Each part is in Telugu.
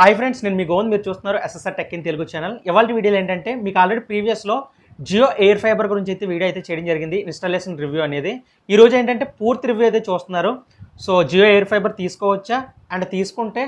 హాయ్ ఫ్రెండ్స్, నేను మీ గోవింద్. మీరు చూస్తున్నారు SSR tech in Telugu channel. ఇవాళ వీడియోలో ఏంటంటే మీకు ఆల్రెడీ ప్రీవియస్లో జియో ఎయిర్ ఫైబర్ గురించి అయితే వీడియో అయితే చేయడం జరిగింది, ఇన్స్టాలేషన్ రివ్యూ అనేది. ఈరోజు ఏంటంటే పూర్తి రివ్యూ అయితే చూస్తున్నారు. సో జియో ఎయిర్ ఫైబర్ తీసుకోవచ్చా అండ్ తీసుకుంటే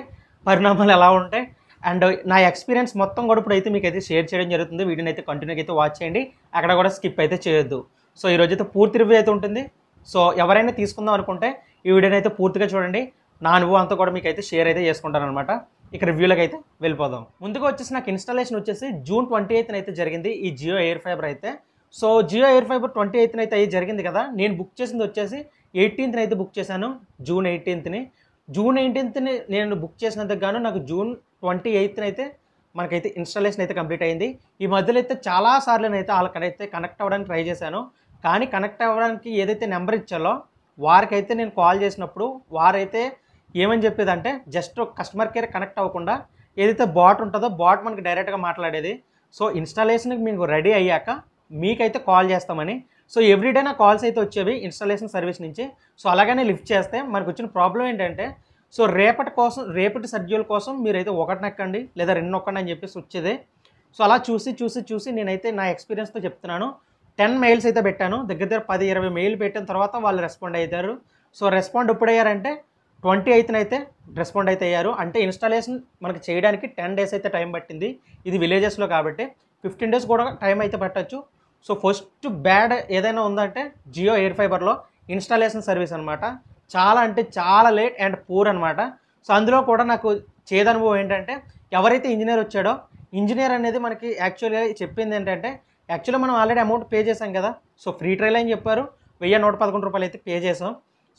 పరిణామాలు ఎలా ఉంటాయి అండ్ నా ఎక్స్పీరియన్స్ మొత్తం కూడా ఇప్పుడు అయితే మీకు అయితే షేర్ చేయడం జరుగుతుంది. వీడియోని అయితే కంటిన్యూగా అయితే వాచ్ చేయండి, అక్కడ కూడా స్కిప్ అయితే చేయొద్దు. సో ఈరోజు అయితే పూర్తి రివ్యూ అయితే ఉంటుంది. సో ఎవరైనా తీసుకుందాం అనుకుంటే ఈ వీడియోని అయితే పూర్తిగా చూడండి. నా అనుభవం అంతా కూడా మీకు అయితే షేర్ అయితే చేసుకుంటాను అనమాట. ఇక రివ్యూలకు అయితే వెళ్ళిపోదాం. ముందుగా వచ్చేసి నాకు ఇన్స్టాలేషన్ వచ్చేసి జూన్ 28th అయితే జరిగింది ఈ జియో ఎయిర్ ఫైబర్ అయితే. So Jio Air Fiber 28th అయితే జరిగింది కదా. నేను బుక్ చేసింది వచ్చేసి 18th అయితే బుక్ చేశాను, జూన్ 18th. జూన్ 18th నేను బుక్ చేసినందుకు గాను నాకు జూన్ 28th అయితే మనకైతే ఇన్స్టాలేషన్ అయితే కంప్లీట్ అయింది. ఈ మధ్యలో అయితే చాలాసార్లు అయితే వాళ్ళకైతే కనెక్ట్ అవ్వడానికి ట్రై చేశాను, కానీ కనెక్ట్ అవ్వడానికి ఏదైతే నెంబర్ ఇచ్చారో వారికైతే నేను కాల్ చేసినప్పుడు వారైతే ఏమని చెప్పేదంటే జస్ట్ కస్టమర్ కేర్ కనెక్ట్ అవ్వకుండా ఏదైతే బాట్ ఉంటుందో బాట్ మనకి డైరెక్ట్గా మాట్లాడేది. సో ఇన్స్టాలేషన్కి మీకు రెడీ అయ్యాక మీకైతే కాల్ చేస్తామని. సో ఎవ్రీడే నా కాల్స్ అయితే వచ్చేవి ఇన్స్టాలేషన్ సర్వీస్ నుంచి. సో అలాగనే లిఫ్ట్ చేస్తే మనకు వచ్చిన ప్రాబ్లం ఏంటంటే, సో రేపటి షెడ్యూల్ కోసం మీరైతే ఒకటి నొక్కండి లేదా రెండు నొక్కండి అని చెప్పేసి వచ్చేది. సో అలా చూసి నేనైతే నా ఎక్స్పీరియన్స్తో చెప్తున్నాను. 10 మెయిల్స్ అయితే పెట్టాను, దగ్గర 10-20 మెయిల్ పెట్టిన తర్వాత వాళ్ళు రెస్పాండ్ అవుతారు. సో రెస్పాండ్ ఎప్పుడు అయ్యారంటే 28th అయితే రెస్పాండ్ అయితే అయ్యారు. అంటే ఇన్స్టాలేషన్ మనకి చేయడానికి 10 days అయితే టైం పట్టింది. ఇది విలేజెస్లో కాబట్టి 15 days కూడా టైం అయితే పట్టచ్చు. సో ఫస్ట్ బ్యాడ్ ఏదైనా ఉందంటే జియో ఎయిర్ ఫైబర్లో ఇన్స్టాలేషన్ సర్వీస్ అనమాట. చాలా అంటే చాలా లేట్ అండ్ పూర్ అనమాట. సో అందులో కూడా నాకు చేదనుభవం ఏంటంటే, ఎవరైతే ఇంజనీర్ వచ్చాడో ఇంజనీర్ అనేది మనకి యాక్చువల్గా చెప్పింది ఏంటంటే, యాక్చువల్గా మనం ఆల్రెడీ అమౌంట్ పే చేసాం కదా. సో ఫ్రీ ట్రయల్ అని చెప్పారు, 1111 రూపాయలు అయితే పే చేసాం.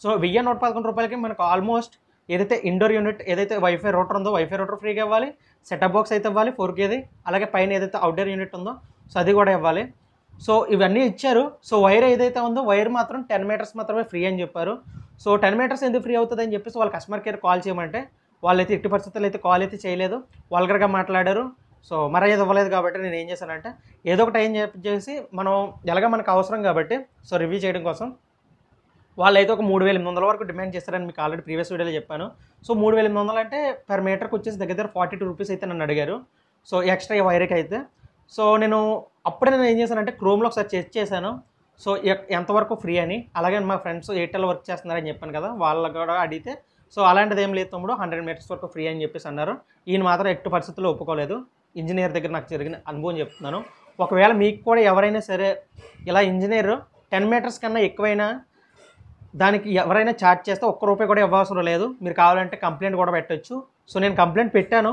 సో 1111 రూపాయలకి మనకు ఆల్మోస్ట్ ఏదైతే ఇండోర్ యూనిట్ ఏదైతే వైఫై రూటర్ ఉందో వైఫై రూటర్ ఫ్రీగా ఇవ్వాలి, సెటప్ బాక్స్ అయితే ఇవ్వాలి 4Kది, అలాగే పైన ఏదైతే అవుట్డోర్ యూనిట్ ఉందో సో అది కూడా ఇవ్వాలి. సో ఇవన్నీ ఇచ్చారు. సో వైర్ ఏదైతే ఉందో వైర్ మాత్రం 10 meters మాత్రమే ఫ్రీ అని చెప్పారు. సో 10 meters ఎందుకు ఫ్రీ అవుతుంది అని చెప్పేసి వాళ్ళ కస్టమర్ కేర్ కాల్ చేయమంటే వాళ్ళైతే ఎట్టి పరిస్థితుల్లో అయితే కాల్ అయితే చేయలేదు, వల్గర్గా మాట్లాడారు. సో మరి ఏది ఇవ్వలేదు కాబట్టి నేను ఏం చేశానంటే ఏదో ఒక టైం చెప్పేసి మనం ఎలాగ మనకు అవసరం కాబట్టి సో రివ్యూ చేయడం కోసం వాళ్ళైతే ఒక 3800 వరకు డిమాండ్ చేస్తారని మీకు ఆల్రెడీ ప్రీవియస్ వీడియోలో చెప్పాను. సో 3800 అంటే పర్ మీటర్కి వచ్చేసి దగ్గర 42 రూపీస్ అయితే నన్ను అడిగారు. సో ఎక్స్ట్రా వైర్కి అయితే. సో నేను అప్పుడే ఏం చేశానంటే క్రోమ్లో ఒకసారి చెక్ చేశాను. సో ఎంతవరకు ఫ్రీ అని. అలాగే మా ఫ్రెండ్స్ ఎయిర్టెల్ వర్క్ చేస్తున్నారని చెప్పాను కదా, వాళ్ళకి కూడా అడిగితే సో అలాంటిది ఏం లేదు తమ్ముడు, 100 meters వరకు ఫ్రీ అని చెప్పేసి అన్నారు. ఈయన మాత్రం ఎట్టి పరిస్థితుల్లో ఒప్పుకోలేదు. ఇంజనీర్ దగ్గర నాకు జరిగిన అనుభవం చెప్తున్నాను. ఒకవేళ మీకు కూడా ఎవరైనా సరే ఇలా ఇంజనీర్ 10 meters కన్నా ఎక్కువైనా దానికి ఎవరైనా ఛార్జ్ చేస్తే ఒక్క రూపాయి కూడా ఇవ్వాల్సిన లేదు. మీరు కావాలంటే కంప్లైంట్ కూడా పెట్టవచ్చు. సో నేను కంప్లైంట్ పెట్టాను.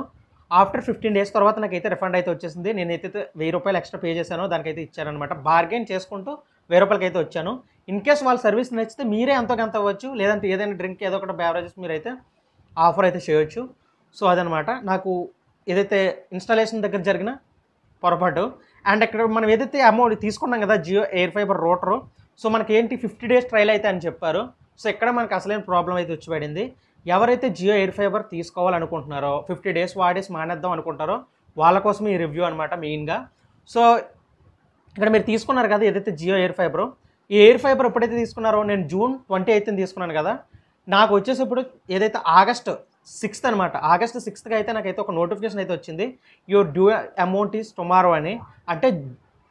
ఆఫ్టర్ 15 days తర్వాత నాకైతే రిఫండ్ అయితే వచ్చేసింది. నేనైతే 1000 రూపాయలు ఎక్స్ట్రా పే చేశాను, దానికైతే ఇచ్చారనమాట. బార్గెన్ చేసుకుంటూ 1000 రూపాయలకి అయితే వచ్చాను. ఇన్ కేస్ వాళ్ళ సర్వీస్ నచ్చితే మీరే ఎంతో కొంత అవ్వచ్చు, లేదంటే ఏదైనా డ్రింక్ ఏదో ఒకటి బెవరేజెస్ మీరైతే ఆఫర్ అయితే చేయొచ్చు. సో అదనమాట నాకు ఏదైతే ఇన్స్టాలేషన్ దగ్గర జరిగిన పొరపాటు. అండ్ ఇక్కడ మనం ఏదైతే అమౌంట్ తీసుకున్నాం కదా Jio Air fibre router, so మనకి ఏంటి 50 days ట్రయల్ అయితే అని చెప్పారు. సో ఇక్కడ మనకు అసలైన ప్రాబ్లం అయితే వచ్చి పడింది. ఎవరైతే జియో ఎయిర్ ఫైబర్ తీసుకోవాలనుకుంటున్నారో 50 days వాడేసి మానేద్దాం అనుకుంటారో వాళ్ళ కోసం ఈ రివ్యూ అనమాట మెయిన్గా. సో ఇక్కడ మీరు తీసుకున్నారు కదా ఏదైతే జియో ఎయిర్ ఫైబరు, ఈ ఎయిర్ ఫైబర్ ఎప్పుడైతే తీసుకున్నారో నేను జూన్ 28th తీసుకున్నాను కదా, నాకు వచ్చేసప్పుడు ఏదైతే ఆగస్ట్ 6th అనమాట. ఆగస్ట్ 6th అయితే నాకైతే ఒక నోటిఫికేషన్ అయితే వచ్చింది, your due amount is tomorrow అని. అంటే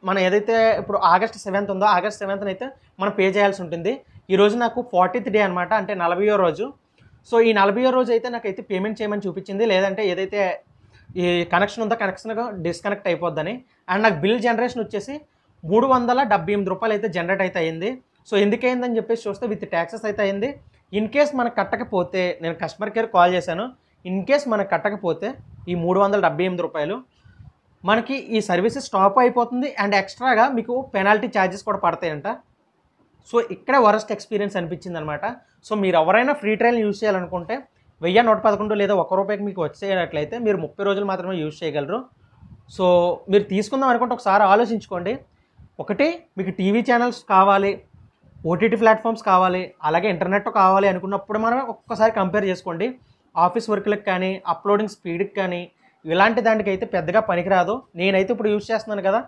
మనం ఏదైతే ఇప్పుడు ఆగస్ట్ 7th ఉందో ఆగస్ట్ 7th అయితే మనం పే చేయాల్సి ఉంటుంది. ఈరోజు నాకు 40th day అనమాట, అంటే 40వ రోజు. సో ఈ 40వ రోజు అయితే నాకైతే పేమెంట్ చేయమని చూపించింది, లేదంటే ఏదైతే ఈ కనెక్షన్ ఉందో కనెక్షన్ డిస్కనెక్ట్ అయిపోద్దని. అండ్ నాకు బిల్ జనరేషన్ వచ్చేసి 378 రూపాయలు అయితే జనరేట్ అయితే అయింది. సో ఎందుకైందని చెప్పేసి చూస్తే విత్ ట్యాక్సెస్ అయితే అయింది. ఇన్ కేస్ మనకు కట్టకపోతే నేను కస్టమర్ కేర్ కాల్ చేశాను, ఇన్ కేస్ మనకు కట్టకపోతే ఈ 378 రూపాయలు మనకి ఈ సర్వీసెస్ స్టాప్ అయిపోతుంది. అండ్ ఎక్స్ట్రాగా మీకు పెనాల్టీ ఛార్జెస్ కూడా పడతాయంట. సో ఇక్కడ వరస్ట్ ఎక్స్పీరియన్స్ అనిపించింది అనమాట. సో మీరు ఎవరైనా ఫ్రీ ట్రయల్ యూజ్ చేయాలనుకుంటే 1111 లేదా ₹1 మీకు వచ్చేటట్లయితే మీరు 30 రోజులు మాత్రమే యూజ్ చేయగలరు. సో మీరు తీసుకుందాం అనుకుంటే ఒకసారి ఆలోచించుకోండి. ఒకటి మీకు టీవీ ఛానల్స్ కావాలి, ఓటీటీ ప్లాట్ఫామ్స్ కావాలి, అలాగే ఇంటర్నెట్ కావాలి అనుకున్నప్పుడు మనం ఒక్కసారి కంపేర్ చేసుకోండి. ఆఫీస్ వర్క్లకు కానీ అప్లోడింగ్ స్పీడ్కి కానీ ఇలాంటి దానికి అయితే పెద్దగా పనికిరాదు. నేనైతే ఇప్పుడు యూజ్ చేస్తున్నాను కదా,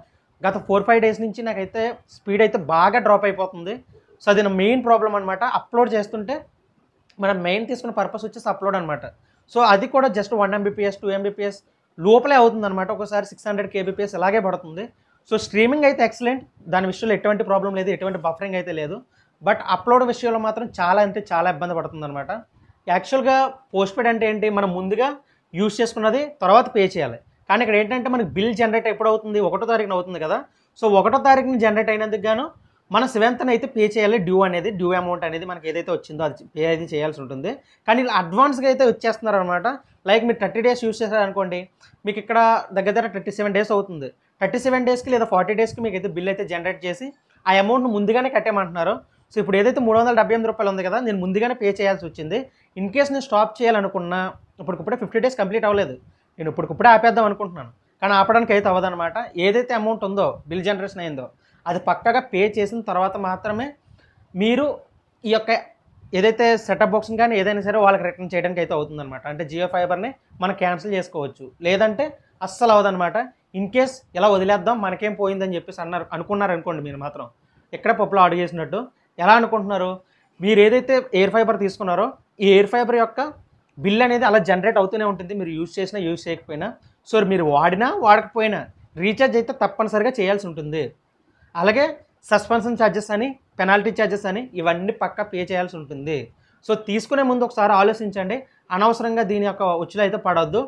గత 4-5 days నుంచి నాకైతే స్పీడ్ అయితే బాగా డ్రాప్ అయిపోతుంది. సో అది నా మెయిన్ ప్రాబ్లం అనమాట. అప్లోడ్ చేస్తుంటే మనం మెయిన్ తీసుకున్న పర్పస్ వచ్చేసి అప్లోడ్ అనమాట. సో అది కూడా జస్ట్ 1 Mbps 2 Mbps లోపలే అవుతుందన్నమాట. ఒకసారి 600 kbps ఇలాగే పడుతుంది. సో స్ట్రీమింగ్ అయితే ఎక్సలెంట్, దాని విషయంలో ఎటువంటి ప్రాబ్లం లేదు, ఎటువంటి బఫరింగ్ అయితే లేదు. బట్ అప్లోడ్ విషయంలో మాత్రం చాలా అంటే చాలా ఇబ్బంది పడుతుందన్నమాట. యాక్చువల్గా పోస్ట్ పెయిడ్ అంటే ఏంటి, మనం ముందుగా యూజ్ చేసుకున్నది తర్వాత పే చేయాలి. కానీ ఇక్కడ ఏంటంటే మనకి బిల్ జనరేట్ ఎప్పుడు అవుతుంది, 1వ తారీఖున అవుతుంది కదా. సో 1వ తారీఖున జనరేట్ అయినందుకు గాను మన 7th అయితే పే చేయాలి. డ్యూ అమౌంట్ అనేది మనకి ఏదైతే వచ్చిందో అది పే అయితే చేయాల్సి ఉంటుంది. కానీ ఇలా అడ్వాన్స్గా అయితే వచ్చేస్తున్నారు అనమాట. లైక్ మీరు 30 days యూజ్ చేశారనుకోండి, మీకు ఇక్కడ దగ్గర 37 days అవుతుంది. 37 daysకి లేదా 40 daysకి మీకు అయితే బిల్ అయితే జనరేట్ చేసి ఆ అమౌంట్ను ముందుగానే కట్టేయమంటున్నారు. సో ఇప్పుడు ఏదైతే 378 రూపాయలు ఉంది కదా, నేను ముందుగానే పే చేయాల్సి వచ్చింది. ఇన్ కేస్ నేను స్టాప్ చేయాలనుకున్నా, ఇప్పటికప్పుడే 50 days కంప్లీట్ అవ్వలేదు, నేను ఇప్పటికప్పుడే ఆపేద్దాం అనుకుంటున్నాను, కానీ ఆపడానికి అయితే అవ్వదన్నమాట. ఏదైతే అమౌంట్ ఉందో బిల్ జనరేషన్ అయిందో అది పక్కగా పే చేసిన తర్వాత మాత్రమే మీరు ఈ యొక్క ఏదైతే సెటప్ బాక్స్ని కానీ ఏదైనా సరే వాళ్ళకి రిటర్న్ చేయడానికి అయితే అవుతుందన్నమాట. అంటే జియో ఫైబర్ని మనం క్యాన్సిల్ చేసుకోవచ్చు, లేదంటే అస్సలు అవ్వదన్నమాట. ఇన్ కేస్ ఇలా వదిలేద్దాం మనకేం పోయిందని చెప్పేసి అనుకున్నారనుకోండి, మీరు మాత్రం ఎక్కడ పప్పులో అడుగు చేసినట్టు. ఎలా అనుకుంటున్నారు, మీరు ఏదైతే ఎయిర్ ఫైబర్ తీసుకున్నారో ఈ ఎయిర్ ఫైబర్ యొక్క బిల్ అనేది అలా జనరేట్ అవుతూనే ఉంటుంది, మీరు యూజ్ చేసినా యూజ్ చేయకపోయినా. సో మీరు వాడినా వాడకపోయినా రీఛార్జ్ అయితే తప్పనిసరిగా చేయాల్సి ఉంటుంది. అలాగే సస్పెన్షన్ ఛార్జెస్ అని, పెనాల్టీ ఛార్జెస్ అని ఇవన్నీ పక్కా పే చేయాల్సి ఉంటుంది. సో తీసుకునే ముందు ఒకసారి ఆలోచించండి, అనవసరంగా దీని యొక్క ఉచ్చులు అయితే పడవద్దు.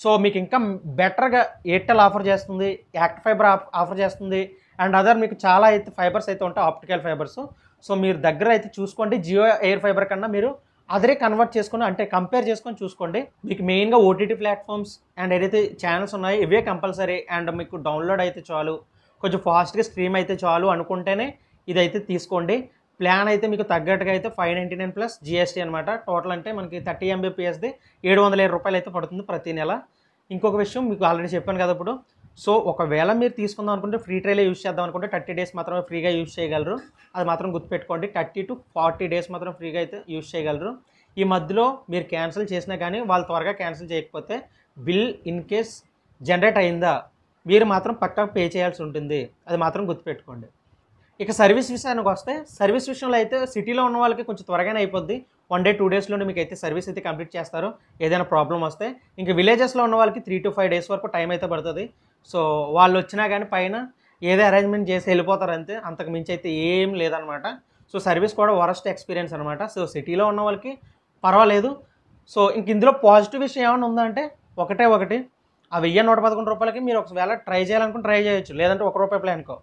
సో మీకు ఇంకా బెటర్గా ఎయిర్టెల్ ఆఫర్ చేస్తుంది, యాక్ట్ ఫైబర్ ఆఫర్ చేస్తుంది, అండ్ అదర్ మీకు చాలా అయితే ఫైబర్స్ అయితే ఉంటాయి, ఆప్టికల్ ఫైబర్స్. సో మీరు దగ్గర అయితే చూసుకోండి, జియో ఎయిర్ ఫైబర్ కన్నా మీరు అదరే కన్వర్ట్ చేసుకుని అంటే కంపేర్ చేసుకొని చూసుకోండి. మీకు మెయిన్గా ఓటీటీ ప్లాట్ఫామ్స్ అండ్ ఏదైతే ఛానల్స్ ఉన్నాయో ఇవే కంపల్సరీ, అండ్ మీకు డౌన్లోడ్ అయితే చాలు, కొంచెం ఫాస్ట్గా స్ట్రీమ్ అయితే చాలు అనుకుంటేనే ఇదైతే తీసుకోండి. ప్లాన్ అయితే మీకు తగ్గట్టుగా అయితే 599 ప్లస్ GST అనమాట. టోటల్ అంటే మనకి 30 Mbpsది 707 రూపాయలు అయితే పడుతుంది ప్రతి నెల. ఇంకొక విషయం మీకు ఆల్రెడీ చెప్పాను కదా ఇప్పుడు. సో ఒకవేళ మీరు తీసుకుందాం అనుకుంటే ఫ్రీ ట్రైలే యూజ్ చేద్దాం అనుకుంటే 30 days మాత్రమే ఫ్రీగా యూజ్ చేయగలరు. అది మాత్రం గుర్తుపెట్టుకోండి, 30 to 40 days మాత్రం ఫ్రీగా అయితే యూజ్ చేయగలరు. ఈ మధ్యలో మీరు క్యాన్సిల్ చేసినా కానీ వాళ్ళు త్వరగా క్యాన్సిల్ చేయకపోతే బిల్ ఇన్ కేస్ జనరేట్ అయిందా మీరు మాత్రం పక్కా పే చేయాల్సి ఉంటుంది, అది మాత్రం గుర్తుపెట్టుకోండి. ఇక సర్వీస్ విషయానికి వస్తే, సర్వీస్ విషయంలో అయితే సిటీలో ఉన్న వాళ్ళకి కొంచెం త్వరగానే అయిపోద్ది. 1 day 2 daysలోనే మీకు అయితే సర్వీస్ అయితే కంప్లీట్ చేస్తారు ఏదైనా ప్రాబ్లం వస్తే. ఇంకా విలేజెస్లో ఉన్న వాళ్ళకి 3 to 5 days వరకు టైం అయితే పడుతుంది. సో వాళ్ళు వచ్చినా కానీ పైన ఏదో అరేంజ్మెంట్ చేసి వెళ్ళిపోతారు అంతే, అంతకు మించి అయితే ఏం లేదనమాట. సో సర్వీస్ కూడా వరస్ట్ ఎక్స్పీరియన్స్ అనమాట. సో సిటీలో ఉన్న వాళ్ళకి పర్వాలేదు. సో ఇంక ఇందులో పాజిటివ్ విషయం ఏమైనా ఉందంటే ఒకటి, ఆ 1111 రూపాయలకి మీరు ఒకవేళ ట్రై చేయాలనుకుని ట్రై చేయొచ్చు, లేదంటే ₹1 ప్లాన్కో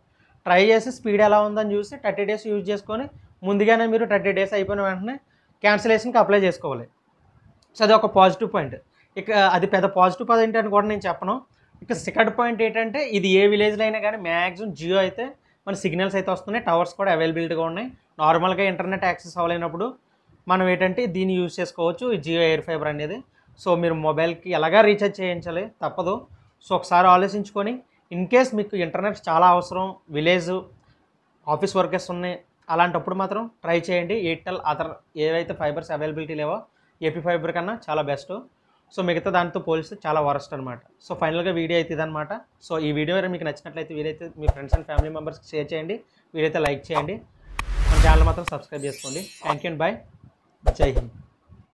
ట్రై చేసి స్పీడ్ ఎలా ఉందని చూసి 30 days యూజ్ చేసుకొని ముందుగానే మీరు 30 days అయిపోయిన వెంటనే క్యాన్సిలేషన్కి అప్లై చేసుకోవాలి. సో అది ఒక పాజిటివ్ పాయింట్. ఇక అది పెద్ద పాజిటివ్ పాయింట్ అని కూడా నేను చెప్పను. ఇక సెకండ్ పాయింట్ ఏంటంటే, ఇది ఏ విలేజ్లో అయినా కానీ మ్యాక్సిమం జియో అయితే మన సిగ్నల్స్ అయితే వస్తున్నాయి, టవర్స్ కూడా అవైలబిలిటీగా ఉన్నాయి. నార్మల్గా ఇంటర్నెట్ యాక్సెస్ అవ్వలేనప్పుడు మనం ఏంటంటే దీన్ని యూజ్ చేసుకోవచ్చు, ఈ జియో ఎయిర్ ఫైబర్ అనేది. సో మీరు మొబైల్కి ఎలాగా రీఛార్జ్ చేయించాలి, తప్పదు. సో ఒకసారి ఆలోచించుకొని, ఇన్ కేస్ మీకు ఇంటర్నెట్ చాలా అవసరం, విలేజ్ ఆఫీస్ వర్కర్స్ ఉన్నాయి, అలాంటప్పుడు మాత్రం ట్రై చేయండి. ఎయిర్టెల్ అదర్ ఏవైతే ఫైబర్స్ అవైలబిలిటీ లేవో ఏపీ ఫైబర్ కన్నా చాలా బెస్ట్. సో మిగతా దాంతో పోలిస్తే చాలా వరస్ట్ అనమాట. సో ఫైనల్గా వీడియో అయితే ఇదనమాట. సో ఈ వీడియో మీకు నచ్చినట్లయితే వీలైతే మీ ఫ్రెండ్స్ అండ్ ఫ్యామిలీ మెంబర్స్కి షేర్ చేయండి, వీలైతే లైక్ చేయండి, మన ఛానల్ మాత్రం సబ్స్క్రైబ్ చేసుకోండి. థ్యాంక్ యూ అండ్ బాయ్, జై హింద్.